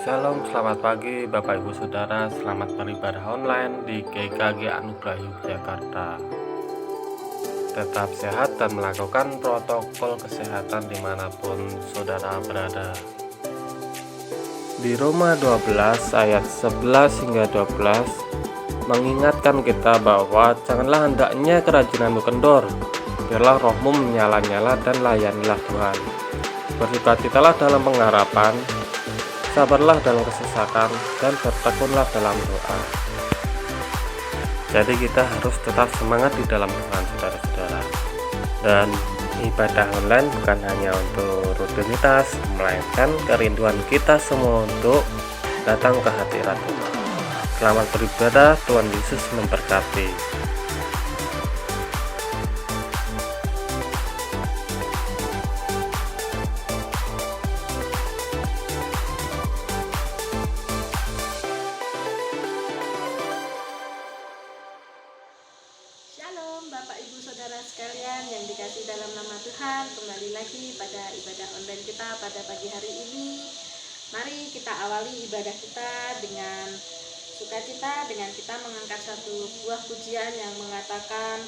Shalom, selamat pagi Bapak Ibu Saudara, selamat beribadah online di GKG Anugerah Yogyakarta. Tetap sehat dan melakukan protokol kesehatan dimanapun saudara berada. Di Roma 12 ayat 11 hingga 12 mengingatkan kita bahwa janganlah hendaknya kerajinanmu kendor, biarlah rohmu menyala-nyala dan layanilah Tuhan. Bersukacitalah dalam pengharapan, sabarlah dalam kesesakan, dan bertekunlah dalam doa. Jadi kita harus tetap semangat di dalam Tuhan, saudara-saudara. Dan ibadah online bukan hanya untuk rutinitas, melainkan kerinduan kita semua untuk datang ke hadirat Tuhan. Selamat beribadah, Tuhan Yesus memberkati. Shalom Bapak Ibu Saudara sekalian yang dikasih dalam nama Tuhan. Kembali lagi pada ibadah online kita pada pagi hari ini. Mari kita awali ibadah kita dengan sukacita, dengan kita mengangkat satu buah pujian yang mengatakan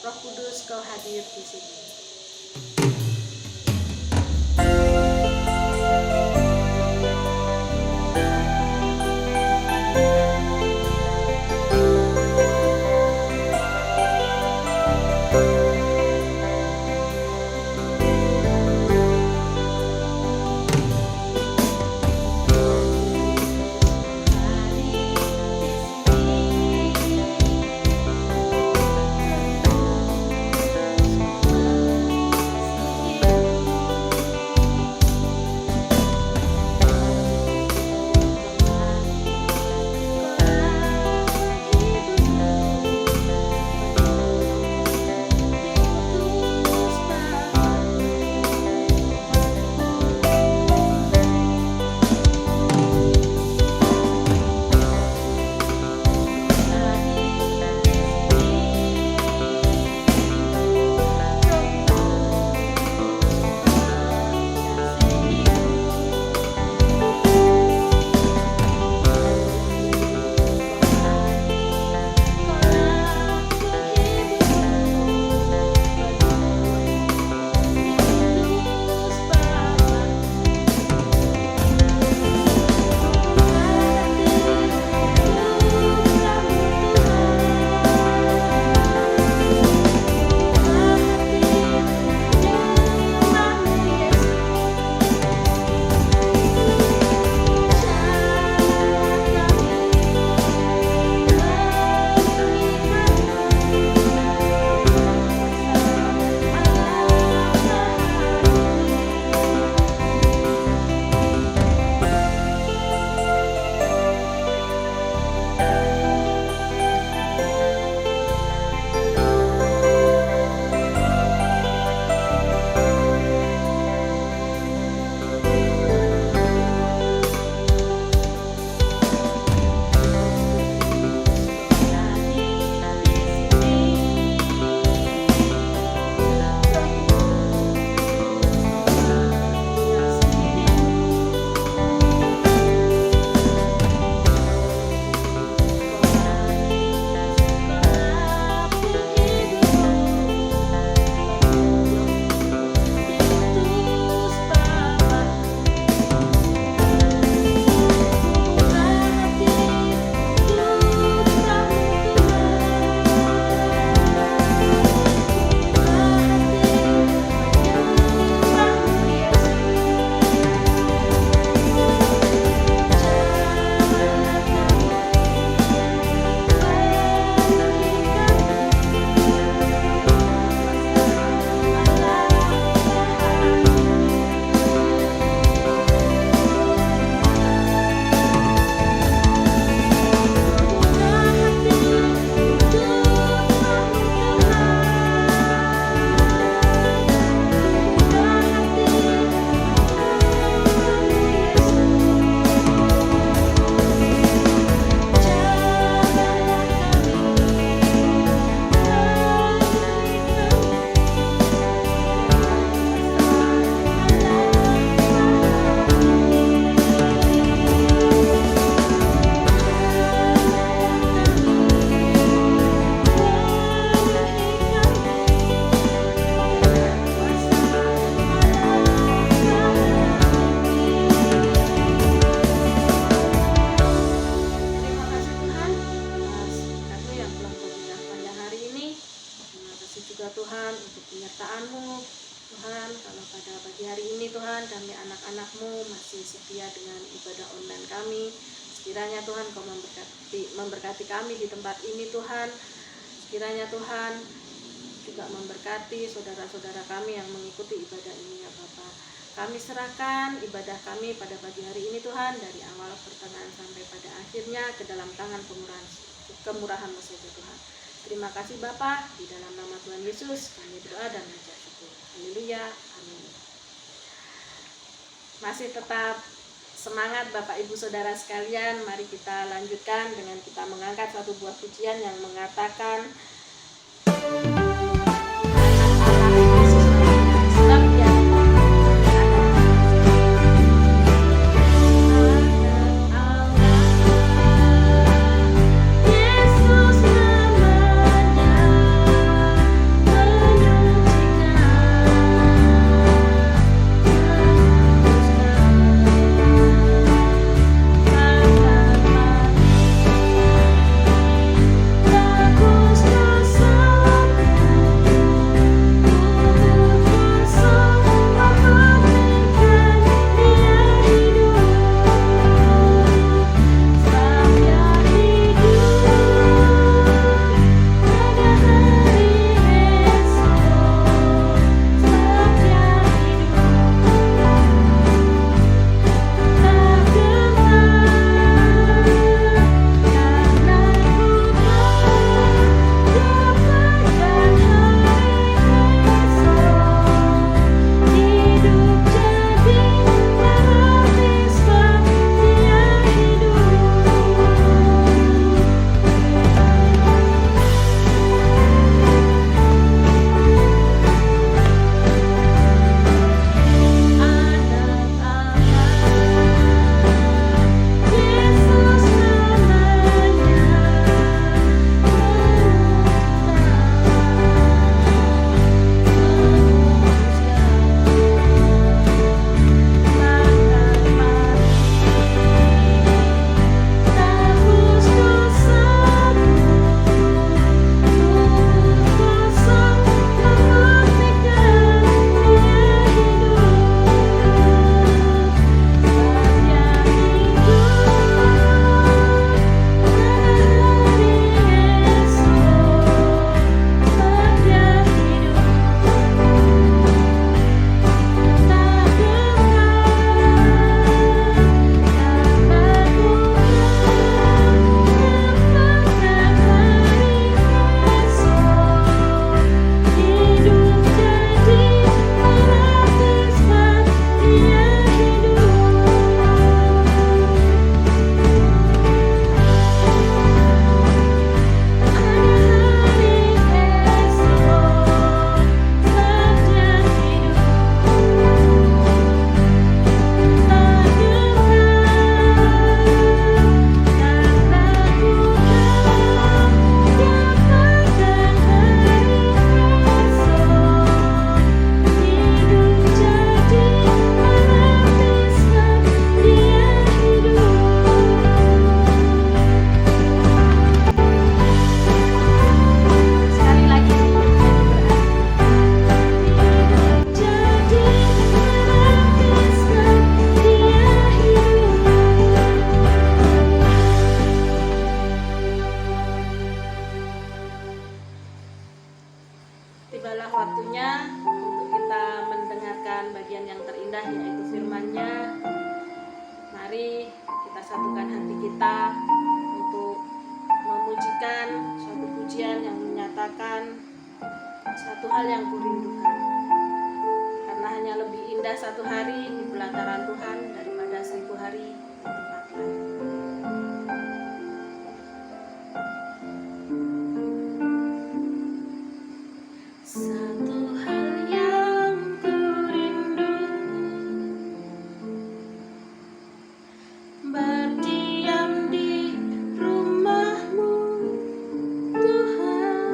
Roh Kudus Kau hadir di sini. kami setia dengan ibadah online kami. Sekiranya Tuhan Kau memberkati kami di tempat ini Tuhan. Sekiranya Tuhan juga memberkati saudara-saudara kami yang mengikuti ibadah ini ya Bapa. Kami serahkan ibadah kami pada pagi hari ini Tuhan, dari awal pertengahan sampai pada akhirnya ke dalam tangan kemurahan-Mu saja Tuhan. Terima kasih Bapa, di dalam nama Tuhan Yesus kami berdoa dan mengucap syukur. Haleluya, amin. Masih tetap semangat Bapak Ibu Saudara sekalian, mari kita lanjutkan dengan kita mengangkat satu buah pujian yang mengatakan tibalah waktunya untuk kita mendengarkan bagian yang terindah, yaitu firman-Nya. Mari kita satukan hati kita untuk memujikan suatu pujian yang menyatakan satu hal yang kurindukan. Karena hanya lebih indah satu hari di pelataran Tuhan daripada 1000 hari di tempat lain. Satu hal yang kurindu, berdiam di rumah-Mu Tuhan.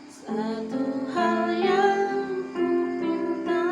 Satu hal yang kupinta,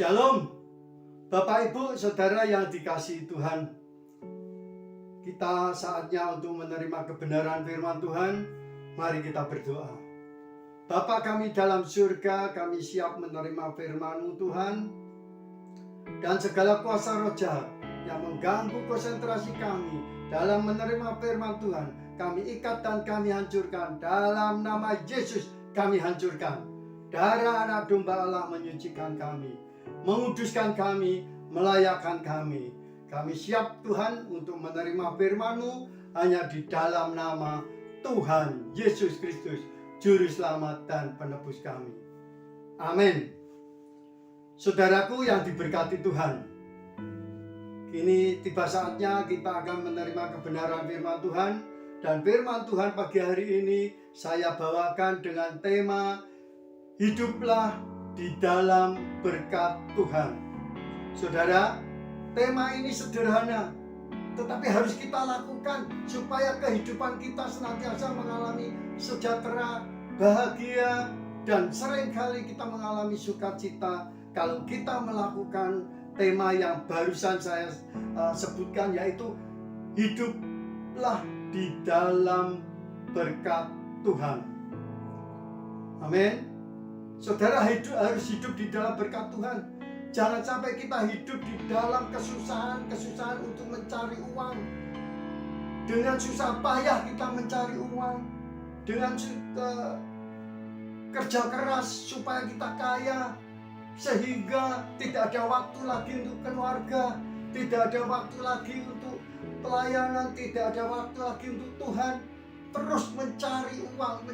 Shalom, Bapak Ibu Saudara yang dikasihi Tuhan. Kita saatnya untuk menerima kebenaran firman Tuhan. Mari kita berdoa. Bapa kami dalam surga, kami siap menerima firman-Mu Tuhan. Dan segala kuasa roh jahat yang mengganggu konsentrasi kami dalam menerima firman Tuhan, kami ikat dan kami hancurkan. Dalam nama Yesus kami hancurkan. Darah anak domba Allah menyucikan kami, menguduskan kami, melayakkan kami. Kami siap Tuhan untuk menerima firman-Mu hanya di dalam nama Tuhan Yesus Kristus, Juru Selamat dan Penebus kami. Amin. Saudaraku yang diberkati Tuhan, kini tiba saatnya kita akan menerima kebenaran firman Tuhan. Dan firman Tuhan pagi hari ini saya bawakan dengan tema hiduplah di dalam berkat Tuhan. Saudara, tema ini sederhana, tetapi harus kita lakukan supaya kehidupan kita senantiasa mengalami sejahtera, bahagia, dan seringkali kita mengalami sukacita kalau kita melakukan tema yang barusan saya sebutkan, yaitu hiduplah di dalam berkat Tuhan. Amin. Saudara harus hidup di dalam berkat Tuhan. Jangan sampai kita hidup di dalam kesusahan untuk mencari uang. Dengan susah payah kita mencari uang. Dengan kerja keras supaya kita kaya. Sehingga tidak ada waktu lagi untuk keluarga. Tidak ada waktu lagi untuk pelayanan. Tidak ada waktu lagi untuk Tuhan. Terus mencari uang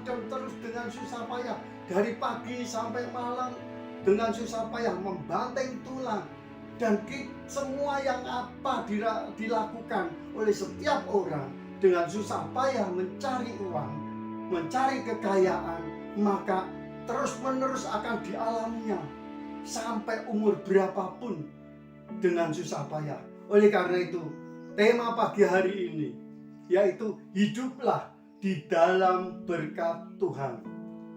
dan terus dengan susah payah. Dari pagi sampai malam dengan susah payah membanting tulang. Dan semua yang apa dilakukan oleh setiap orang dengan susah payah mencari uang, mencari kekayaan, maka terus menerus akan dialaminya sampai umur berapapun dengan susah payah. Oleh karena itu, tema pagi hari ini yaitu hiduplah di dalam berkat Tuhan.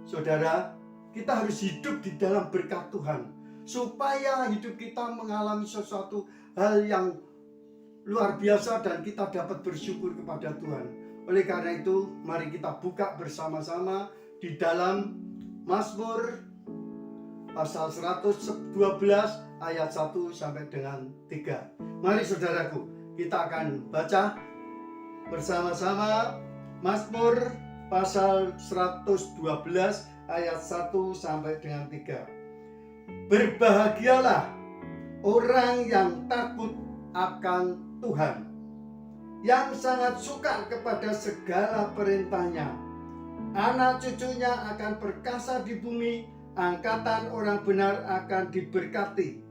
Saudara, kita harus hidup di dalam berkat Tuhan supaya hidup kita mengalami sesuatu hal yang luar biasa dan kita dapat bersyukur kepada Tuhan. Oleh karena itu, mari kita buka bersama-sama di dalam Mazmur pasal 112 ayat 1 sampai dengan 3. Mari saudaraku, kita akan baca bersama-sama Mazmur pasal 112 ayat 1 sampai dengan 3. Berbahagialah orang yang takut akan Tuhan, yang sangat suka kepada segala perintahnya. Anak cucunya akan perkasa di bumi, angkatan orang benar akan diberkati.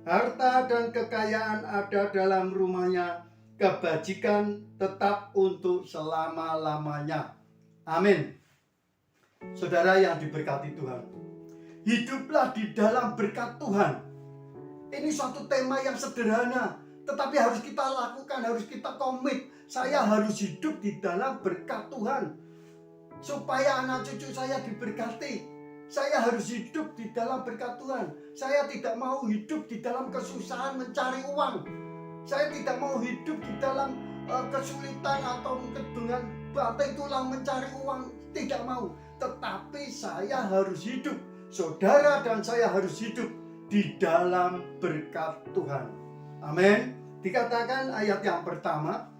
Harta dan kekayaan ada dalam rumahnya, kebajikan tetap untuk selama-lamanya. Amin. Saudara yang diberkati Tuhan, hiduplah di dalam berkat Tuhan. Ini suatu tema yang sederhana, tetapi harus kita lakukan, harus kita komit. Saya harus hidup di dalam berkat Tuhan supaya anak cucu saya diberkati. Saya harus hidup di dalam berkat Tuhan. Saya tidak mau hidup di dalam kesusahan mencari uang. Saya tidak mau hidup di dalam kesulitan atau mungkin dengan banting tulang mencari uang. Tidak mau. Tetapi saya harus hidup. Saudara dan saya harus hidup di dalam berkat Tuhan. Amin. Dikatakan ayat yang pertama,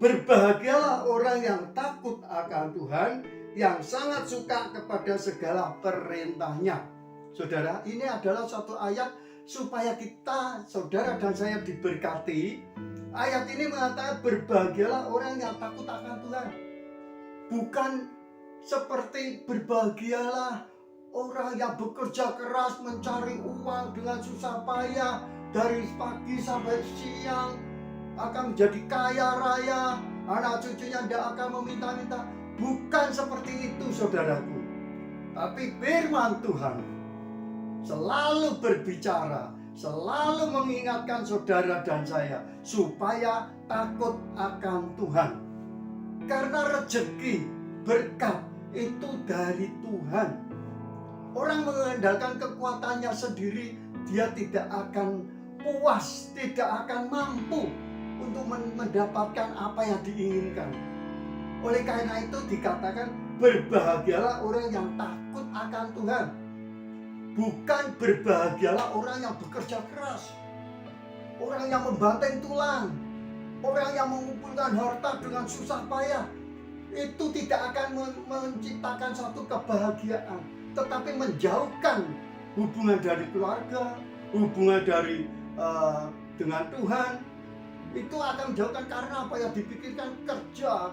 berbahagialah orang yang takut akan Tuhan, yang sangat suka kepada segala perintahnya. Saudara, ini adalah suatu ayat supaya kita, saudara dan saya diberkati. Ayat ini mengatakan berbahagialah orang yang takut akan Tuhan. Bukan seperti berbahagialah orang yang bekerja keras mencari uang dengan susah payah dari pagi sampai siang, akan menjadi kaya raya, anak cucunya tidak akan meminta-minta. Bukan seperti itu saudaraku. Tapi firman Tuhan selalu berbicara, selalu mengingatkan saudara dan saya supaya takut akan Tuhan. Karena rezeki, berkat itu dari Tuhan. Orang mengandalkan kekuatannya sendiri dia tidak akan puas, tidak akan mampu untuk mendapatkan apa yang diinginkan. Oleh karena itu dikatakan berbahagialah orang yang takut akan Tuhan. Bukan berbahagialah orang yang bekerja keras, orang yang membanting tulang, orang yang mengumpulkan harta dengan susah payah. Itu tidak akan menciptakan satu kebahagiaan, tetapi menjauhkan hubungan dari keluarga, hubungan dari dengan Tuhan. Itu akan menjauhkan karena apa yang dipikirkan kerja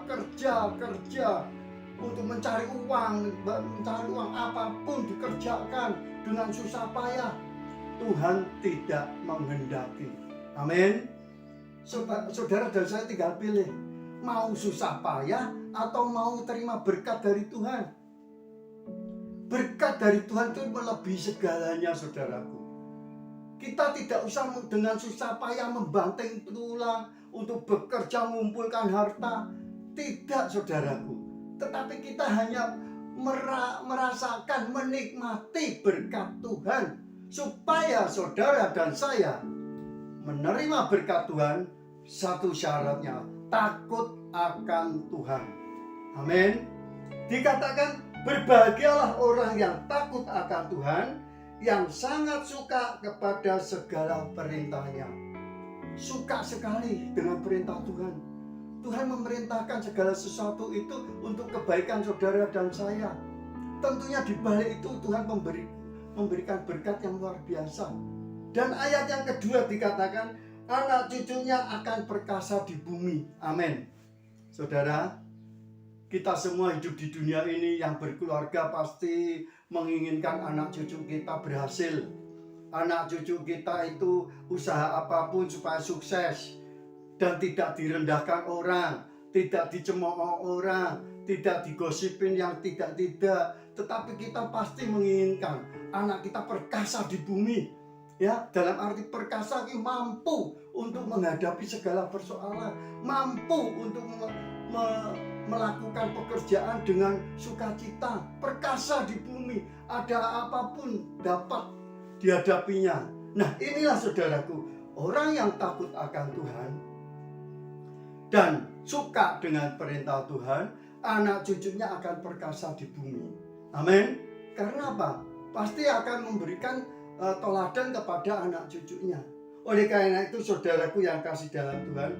untuk mencari uang apapun dikerjakan dengan susah payah. Tuhan tidak menghendaki. Amin. Saudara dan saya tinggal pilih, mau susah payah atau mau terima berkat dari Tuhan. Berkat dari Tuhan itu melebihi segalanya, saudaraku. Kita tidak usah dengan susah payah membanting tulang untuk bekerja mengumpulkan harta. Tidak, saudaraku. Tetapi kita hanya merasakan, menikmati berkat Tuhan. Supaya saudara dan saya menerima berkat Tuhan, satu syaratnya, takut akan Tuhan. Amin. Dikatakan berbahagialah orang yang takut akan Tuhan, yang sangat suka kepada segala perintahnya. Suka sekali dengan perintah Tuhan. Tuhan memerintahkan segala sesuatu itu untuk kebaikan saudara dan saya. Tentunya di balik itu Tuhan memberikan berkat yang luar biasa. Dan ayat yang kedua dikatakan anak cucunya akan perkasa di bumi. Amin. Saudara, kita semua hidup di dunia ini yang berkeluarga pasti menginginkan anak cucu kita berhasil. Anak cucu kita itu usaha apapun supaya sukses dan tidak direndahkan orang, tidak dicemooh orang, tidak digosipin yang tidak. Tetapi kita pasti menginginkan anak kita perkasa di bumi. Ya, dalam arti perkasa ini mampu untuk menghadapi segala persoalan, mampu untuk melakukan pekerjaan dengan sukacita, perkasa di bumi, ada apapun dapat dihadapinya. Nah, inilah saudaraku, orang yang takut akan Tuhan dan suka dengan perintah Tuhan, anak cucunya akan perkasa di bumi. Amin. Karena apa? Pasti akan memberikan teladan kepada anak cucunya. Oleh karena itu saudaraku yang kasih dalam Tuhan,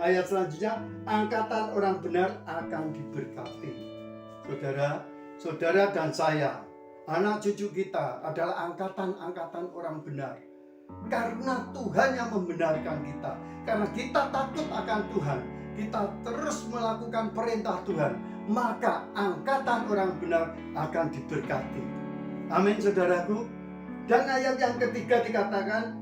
ayat selanjutnya, angkatan orang benar akan diberkati. Saudara dan saya, anak cucu kita adalah angkatan orang benar. Karena Tuhan yang membenarkan kita. Karena kita takut akan Tuhan, kita terus melakukan perintah Tuhan, maka angkatan orang benar akan diberkati. Amin, saudaraku. Dan ayat yang ketiga dikatakan,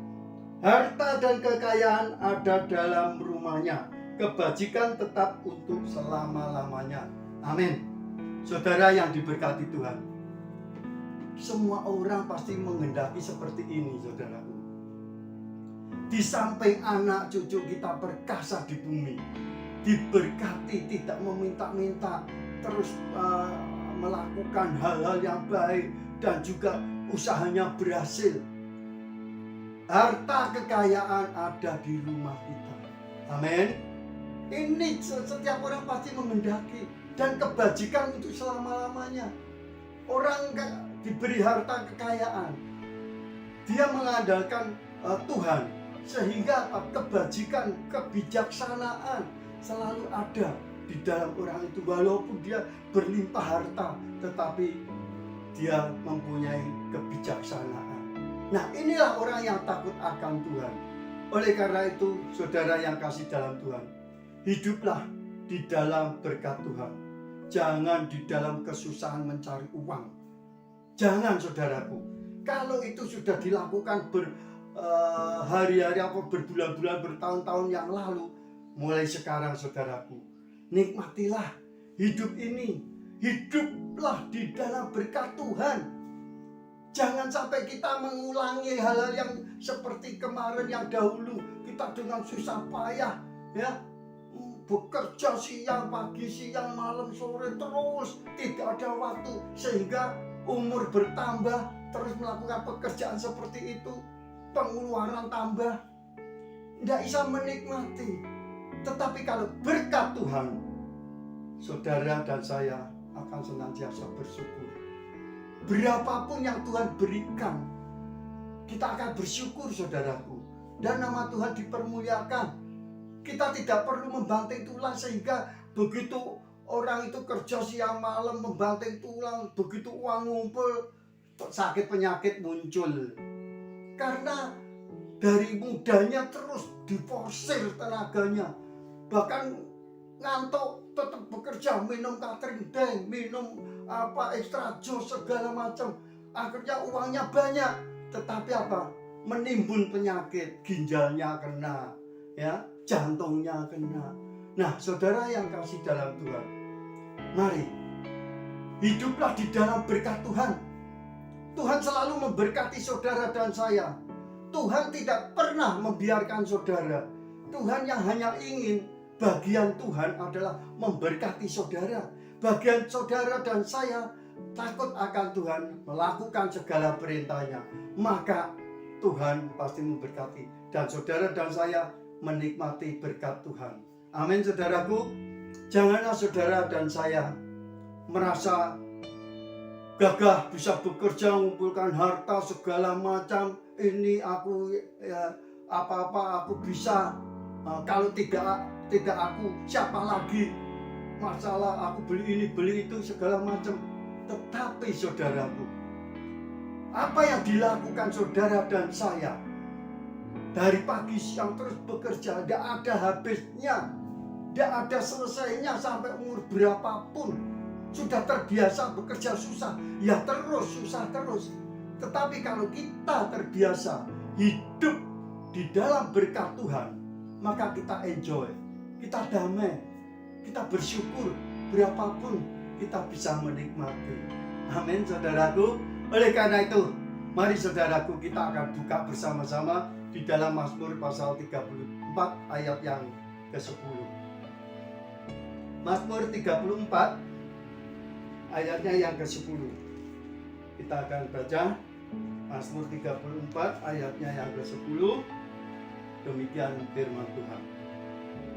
harta dan kekayaan ada dalam rumahnya, kebajikan tetap untuk selama-lamanya. Amin. Saudara yang diberkati Tuhan, semua orang pasti menghendaki seperti ini, saudaraku. Di samping anak cucu kita perkasa di bumi, diberkati, tidak meminta-minta, terus melakukan hal-hal yang baik dan juga usahanya berhasil. Harta kekayaan ada di rumah kita. Amin. Ini setiap orang pasti menghendaki, dan kebajikan untuk selama-lamanya. Orang diberi harta kekayaan, dia mengandalkan Tuhan, sehingga kebajikan, kebijaksanaan selalu ada di dalam orang itu. Walaupun dia berlimpah harta, tetapi dia mempunyai kebijaksanaan. Nah, inilah orang yang takut akan Tuhan. Oleh karena itu, saudara yang kasih dalam Tuhan, hiduplah di dalam berkat Tuhan. Jangan di dalam kesusahan mencari uang. Jangan, saudaraku. Kalau itu sudah dilakukan berhari-hari atau berbulan-bulan, bertahun-tahun yang lalu, mulai sekarang, saudaraku, nikmatilah hidup ini. Hiduplah di dalam berkat Tuhan. Jangan sampai kita mengulangi hal-hal yang seperti kemarin yang dahulu. Kita dengan susah payah, ya, bekerja siang, pagi, siang, malam, sore, terus tidak ada waktu, sehingga umur bertambah, terus melakukan pekerjaan seperti itu. pengeluaran tambah, tidak bisa menikmati. Tetapi kalau berkat Tuhan, saudara dan saya akan senantiasa bersyukur. Berapapun yang Tuhan berikan, kita akan bersyukur, saudaraku. Dan nama Tuhan dipermuliakan. Kita tidak perlu membanting tulang, sehingga begitu orang itu kerja siang malam membanting tulang, begitu uang ngumpul, sakit penyakit muncul. Karena dari mudanya terus diforsir tenaganya, bahkan ngantuk tetap bekerja, minum catering day, minum extra jus segala macam. Akhirnya uangnya banyak, tetapi menimbun penyakit, ginjalnya kena, ya, jantungnya kena. Nah, saudara yang kasih dalam Tuhan, mari hiduplah di dalam berkat Tuhan. Tuhan selalu memberkati saudara dan saya. Tuhan tidak pernah membiarkan saudara. Tuhan yang hanya ingin, bagian Tuhan adalah memberkati saudara. Bagian saudara dan saya takut akan Tuhan, melakukan segala perintahnya, maka Tuhan pasti memberkati. Dan saudara dan saya menikmati berkat Tuhan. Amin, saudaraku. Janganlah saudara dan saya merasa gagah bisa bekerja, mengumpulkan harta segala macam. Ini aku apa-apa aku bisa. Kalau tidak aku, siapa lagi? Masalah aku beli ini beli itu segala macam. Tetapi saudaraku, apa yang dilakukan saudara dan saya dari pagi siang terus bekerja, tidak ada habisnya, tidak ada selesainya sampai umur berapapun. Sudah terbiasa bekerja susah, ya terus susah terus. Tetapi kalau kita terbiasa hidup di dalam berkat Tuhan, maka kita enjoy, kita damai, kita bersyukur, berapapun kita bisa menikmati. Amin, saudaraku. Oleh karena itu, mari saudaraku, kita akan buka bersama-sama di dalam Mazmur pasal 34 ayat yang ke-10. Mazmur 34 ayatnya yang ke-10. Kita akan baca Mazmur 34 ayatnya yang ke-10. Demikian firman Tuhan.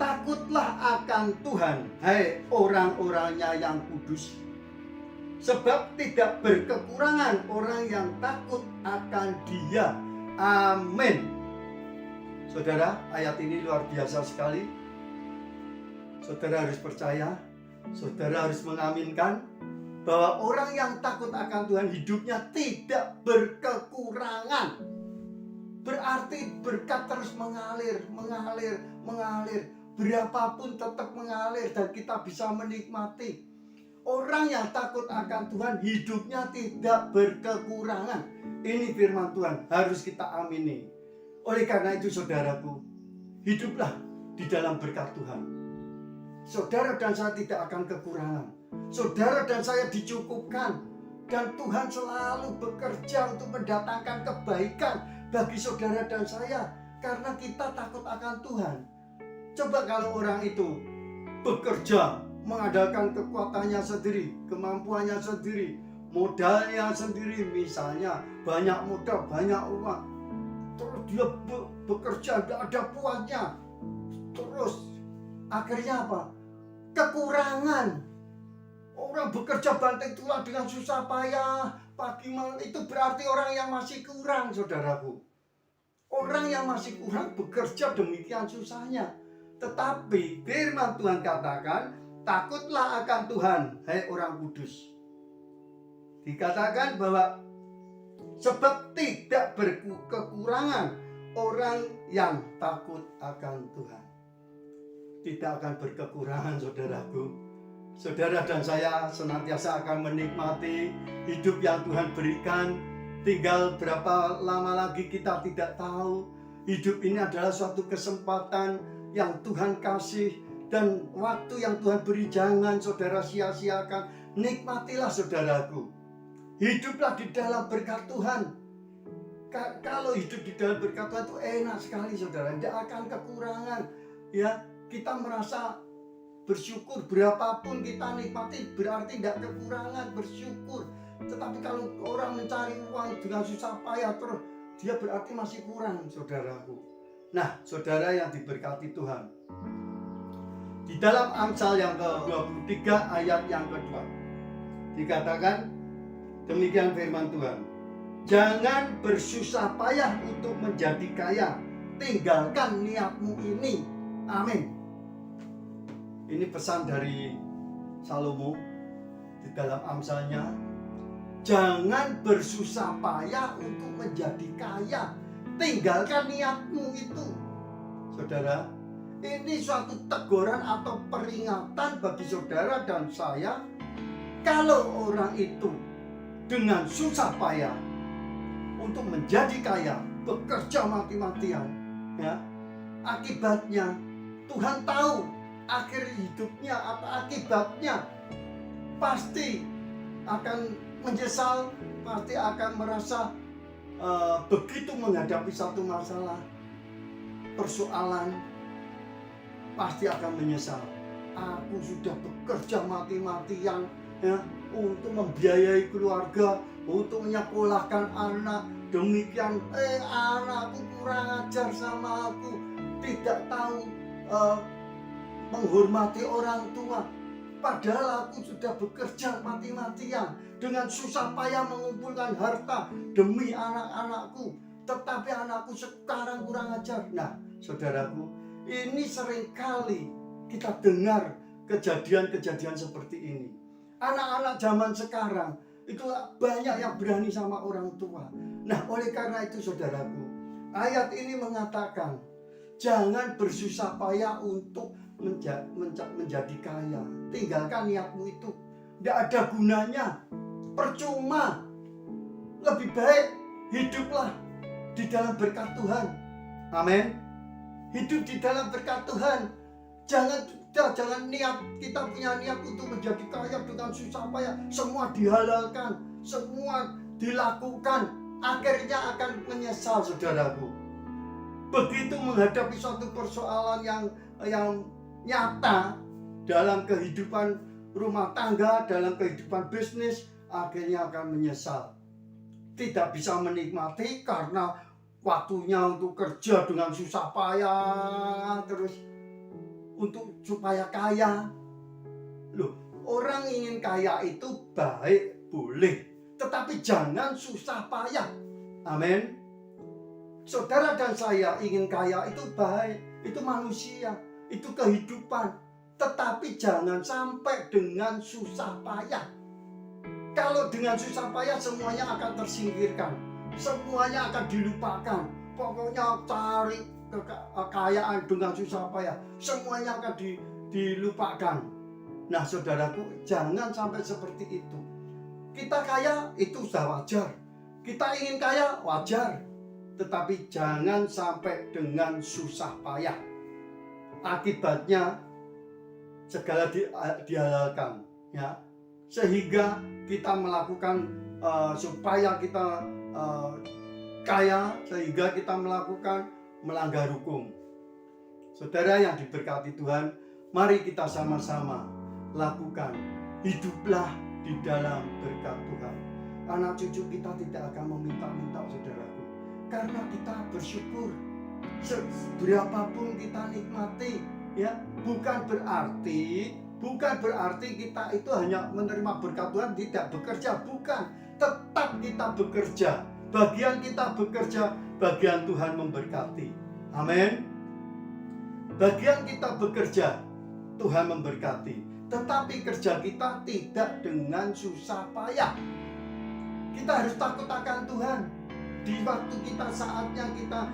Takutlah akan Tuhan, hai orang-orangnya yang kudus, sebab tidak berkekurangan orang yang takut akan Dia. Amin. Saudara, ayat ini luar biasa sekali. Saudara harus percaya, saudara harus mengaminkan bahwa orang yang takut akan Tuhan hidupnya tidak berkekurangan. Berarti berkat terus mengalir. Berapapun tetap mengalir dan kita bisa menikmati. Orang yang takut akan Tuhan hidupnya tidak berkekurangan. Ini firman Tuhan, harus kita amini. Oleh karena itu saudaraku, hiduplah di dalam berkat Tuhan. Saudara dan saya tidak akan kekurangan. Saudara dan saya dicukupkan. Dan Tuhan selalu bekerja untuk mendatangkan kebaikan bagi saudara dan saya, karena kita takut akan Tuhan. Coba kalau orang itu bekerja mengandalkan kekuatannya sendiri, kemampuannya sendiri, modalnya sendiri, misalnya banyak modal, banyak uang, terus dia bekerja tidak ada puasnya, terus akhirnya apa? Kekurangan. Orang bekerja banting tulang dengan susah payah pagi malam, itu berarti orang yang masih kurang, saudaraku. Orang yang masih kurang bekerja demikian susahnya. Tetapi firman Tuhan katakan, takutlah akan Tuhan, hai orang kudus. Dikatakan bahwa sebab tidak berkekurangan orang yang takut akan Tuhan. Tidak akan berkekurangan, saudaraku. Saudara dan saya senantiasa akan menikmati hidup yang Tuhan berikan. Tinggal berapa lama lagi kita tidak tahu. Hidup ini adalah suatu kesempatan yang Tuhan kasih, dan waktu yang Tuhan beri jangan saudara sia-siakan. Nikmatilah saudaraku. Hiduplah di dalam berkat Tuhan. Kalau hidup di dalam berkat Tuhan itu enak sekali, saudara. Tidak akan kekurangan. Ya, kita merasa bersyukur, berapapun kita nikmati berarti tidak kekurangan, bersyukur. Tetapi kalau orang mencari uang dengan susah payah terus dia berarti masih kurang, saudaraku. Nah, saudara yang diberkati Tuhan, di dalam Amsal yang ke-23 ayat yang kedua dikatakan demikian firman Tuhan, jangan bersusah payah untuk menjadi kaya, tinggalkan niatmu ini. Amin. Ini pesan dari Salomo di dalam Amsalnya. Jangan bersusah payah untuk menjadi kaya, tinggalkan niatmu itu. Saudara, ini suatu teguran atau peringatan bagi saudara dan saya. Kalau orang itu dengan susah payah untuk menjadi kaya, bekerja mati-matian, ya, akibatnya Tuhan tahu akhir hidupnya atau akibatnya pasti akan menyesal, pasti akan merasa begitu menghadapi satu masalah, persoalan, pasti akan menyesal. Aku sudah bekerja mati-matian, ya, untuk membiayai keluarga, untuk menyekolahkan anak. Demikian, anakku kurang ajar sama aku, tidak tahu menghormati orang tua. Padahal aku sudah bekerja mati-matian dengan susah payah mengumpulkan harta demi anak-anakku, tetapi anakku sekarang kurang ajar. Nah, saudaraku, ini seringkali kita dengar kejadian-kejadian seperti ini. Anak-anak zaman sekarang itu banyak yang berani sama orang tua. Nah, oleh karena itu saudaraku, ayat ini mengatakan jangan bersusah payah untuk menjadi kaya, tinggalkan niatmu itu. Tidak ada gunanya, percuma. Lebih baik hiduplah di dalam berkat Tuhan. Amin. Hidup di dalam berkat Tuhan. Jangan niat, kita punya niat untuk menjadi kaya dengan susah payah, semua dihalalkan, semua dilakukan, akhirnya akan menyesal, saudaraku. Begitu menghadapi suatu persoalan yang nyata dalam kehidupan rumah tangga, dalam kehidupan bisnis, akhirnya akan menyesal. Tidak bisa menikmati karena waktunya untuk kerja dengan susah payah terus untuk supaya kaya. Loh, orang ingin kaya itu baik, boleh, tetapi jangan susah payah. Amin. Saudara dan saya ingin kaya itu baik, itu manusia, itu kehidupan, tetapi jangan sampai dengan susah payah. Kalau dengan susah payah semuanya akan tersingkirkan, semuanya akan dilupakan. Pokoknya cari kekayaan dengan susah payah, semuanya akan dilupakan. Nah, saudaraku, jangan sampai seperti itu. Kita kaya itu sudah wajar, kita ingin kaya wajar, tetapi jangan sampai dengan susah payah. Akibatnya segala dihalalkan, ya, sehingga kita melakukan supaya kita kaya, sehingga kita melakukan melanggar hukum. Saudara yang diberkati Tuhan, mari kita sama-sama lakukan, hiduplah di dalam berkat Tuhan. Anak cucu kita tidak akan meminta-minta, saudaraku, karena kita bersyukur. Berapapun kita nikmati, ya, bukan berarti kita itu hanya menerima berkat Tuhan, tidak bekerja, bukan. Tetap kita bekerja, bagian kita bekerja, bagian Tuhan memberkati. Amin. Bagian kita bekerja, Tuhan memberkati. Tetapi kerja kita tidak dengan susah payah. Kita harus takut akan Tuhan. Di waktu kita, saatnya kita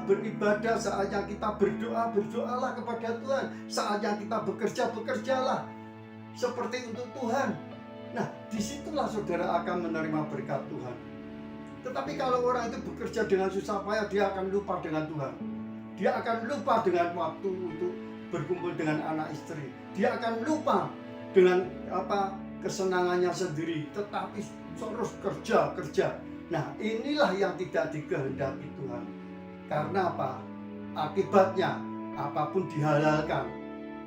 beribadah, saatnya kita berdoa, berdoalah kepada Tuhan. Saatnya kita bekerja, bekerjalah seperti untuk Tuhan. Nah, disitulah saudara akan menerima berkat Tuhan. Tetapi kalau orang itu bekerja dengan susah payah, dia akan lupa dengan Tuhan. Dia akan lupa dengan waktu untuk berkumpul dengan anak istri. Dia akan lupa dengan kesenangannya sendiri, tetapi terus kerja. Nah, inilah yang tidak dikehendaki Tuhan. Karena apa? Akibatnya apapun dihalalkan.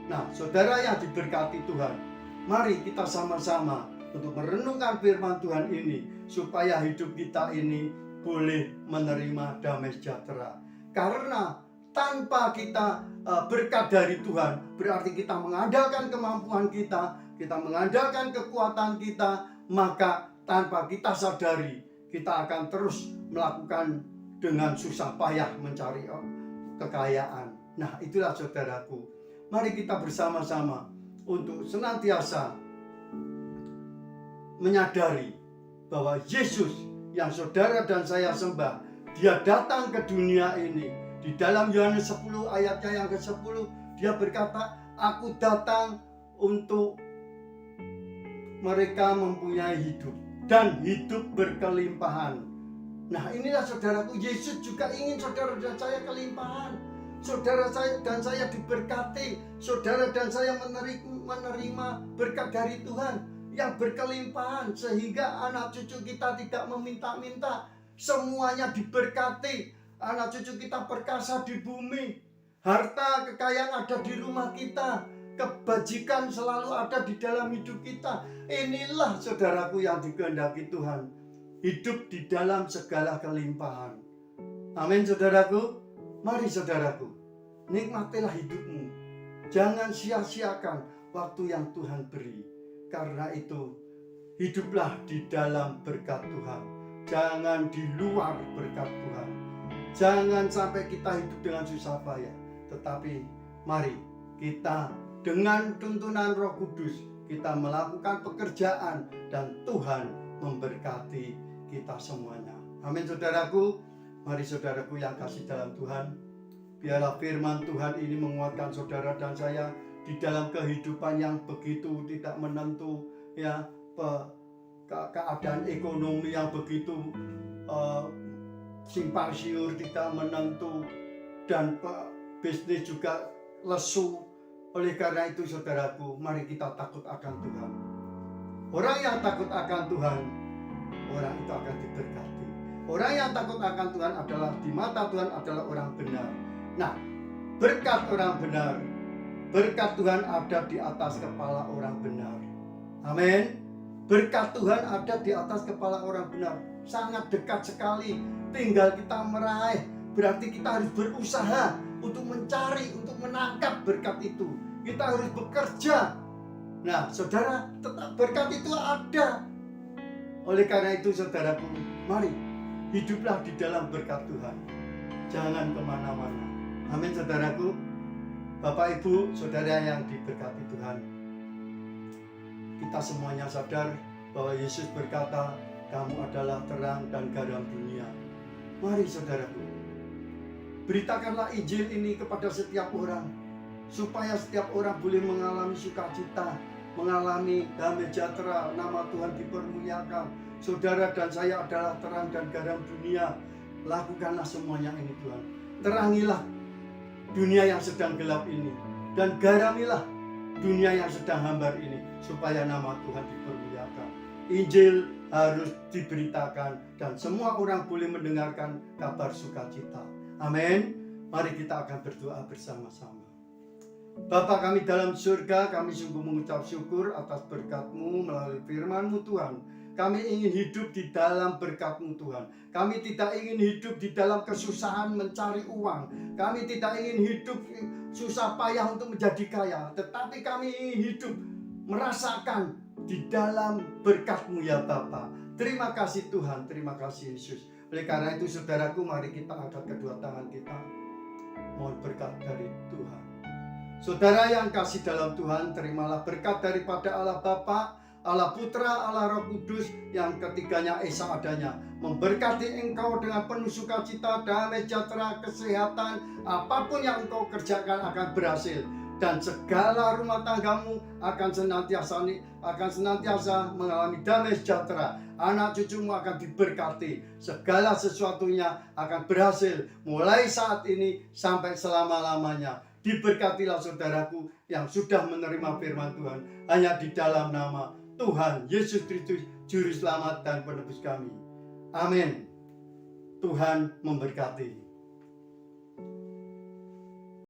Nah, saudara yang diberkati Tuhan, mari kita sama-sama untuk merenungkan firman Tuhan ini, supaya hidup kita ini boleh menerima damai sejahtera. Karena tanpa kita berkat dari Tuhan, berarti kita mengandalkan kemampuan kita mengandalkan kekuatan kita, maka tanpa kita sadari, kita akan terus melakukan dengan susah payah mencari kekayaan. Nah, itulah saudaraku, mari kita bersama-sama untuk senantiasa menyadari bahwa Yesus yang saudara dan saya sembah, dia datang ke dunia ini. Di dalam Yohanes 10 ayatnya yang ke-10, dia berkata, aku datang untuk mereka mempunyai hidup dan hidup berkelimpahan. Nah, inilah saudaraku, Yesus juga ingin saudara dan saya kelimpahan. Saudara saya dan saya diberkati, saudara dan saya menerima berkat dari Tuhan yang berkelimpahan, sehingga anak cucu kita tidak meminta-minta, semuanya diberkati. Anak cucu kita perkasa di bumi, harta kekayaan ada di rumah kita, kebajikan selalu ada di dalam hidup kita. Inilah saudaraku yang dikehendaki Tuhan, hidup di dalam segala kelimpahan. Amin saudaraku. Mari saudaraku, nikmatilah hidupmu. Jangan sia-siakan waktu yang Tuhan beri. Karena itu, hiduplah di dalam berkat Tuhan, jangan di luar berkat Tuhan. Jangan sampai kita hidup dengan susah payah, tetapi mari kita dengan tuntunan Roh Kudus kita melakukan pekerjaan dan Tuhan memberkati kita semuanya. Amin saudaraku. Mari saudaraku yang kasih dalam Tuhan, biarlah firman Tuhan ini menguatkan saudara dan saya di dalam kehidupan yang begitu tidak menentu, ya, keadaan ekonomi yang begitu simpang siur, tidak menentu, dan bisnis juga lesu. Oleh karena itu saudaraku, mari kita takut akan Tuhan. Orang yang takut akan Tuhan, orang itu akan diberkati. Orang yang takut akan Tuhan adalah, di mata Tuhan adalah orang benar. Nah, berkat orang benar, berkat Tuhan ada di atas kepala orang benar. Amin. Berkat Tuhan ada di atas kepala orang benar. Sangat dekat sekali. Tinggal kita meraih. Berarti kita harus berusaha untuk mencari, untuk menangkap berkat itu. Kita harus bekerja. Nah, saudara, tetap berkat itu ada. Oleh karena itu, saudaraku, mari hiduplah di dalam berkat Tuhan. Jangan kemana-mana. Amin, saudaraku. Bapak, Ibu, saudara yang diberkati Tuhan, kita semuanya sadar bahwa Yesus berkata, kamu adalah terang dan garam dunia. Mari saudaraku, beritakanlah Injil ini kepada setiap orang, supaya setiap orang boleh mengalami sukacita, mengalami damai sejahtera, nama Tuhan dipermuliakan. Saudara dan saya adalah terang dan garam dunia. Lakukanlah semuanya ini Tuhan. Terangilah dunia yang sedang gelap ini, dan garamilah dunia yang sedang hambar ini, supaya nama Tuhan dipermuliakan. Injil harus diberitakan dan semua orang boleh mendengarkan kabar sukacita. Amin. Mari kita akan berdoa bersama-sama. Bapa kami dalam surga, kami sungguh mengucap syukur atas berkat-Mu melalui firman-Mu Tuhan. Kami ingin hidup di dalam berkat-Mu Tuhan. Kami tidak ingin hidup di dalam kesusahan mencari uang. Kami tidak ingin hidup susah payah untuk menjadi kaya. Tetapi kami ingin hidup merasakan di dalam berkat-Mu ya Bapa. Terima kasih Tuhan, terima kasih Yesus. Oleh karena itu saudaraku, mari kita angkat kedua tangan kita, mohon berkat dari Tuhan. Saudara yang kasih dalam Tuhan, terimalah berkat daripada Allah Bapa, Allah Putra, Allah Roh Kudus, yang ketiganya esa adanya, memberkati engkau dengan penuh sukacita, damai sejahtera, kesehatan. Apapun yang engkau kerjakan akan berhasil, dan segala rumah tanggamu akan senantiasa mengalami damai sejahtera. Anak cucumu akan diberkati, segala sesuatunya akan berhasil mulai saat ini sampai selama-lamanya. Diberkatilah saudaraku yang sudah menerima firman Tuhan hanya di dalam nama Tuhan Yesus Kristus, Juru Selamat dan Penebus kami. Amin. Tuhan memberkati.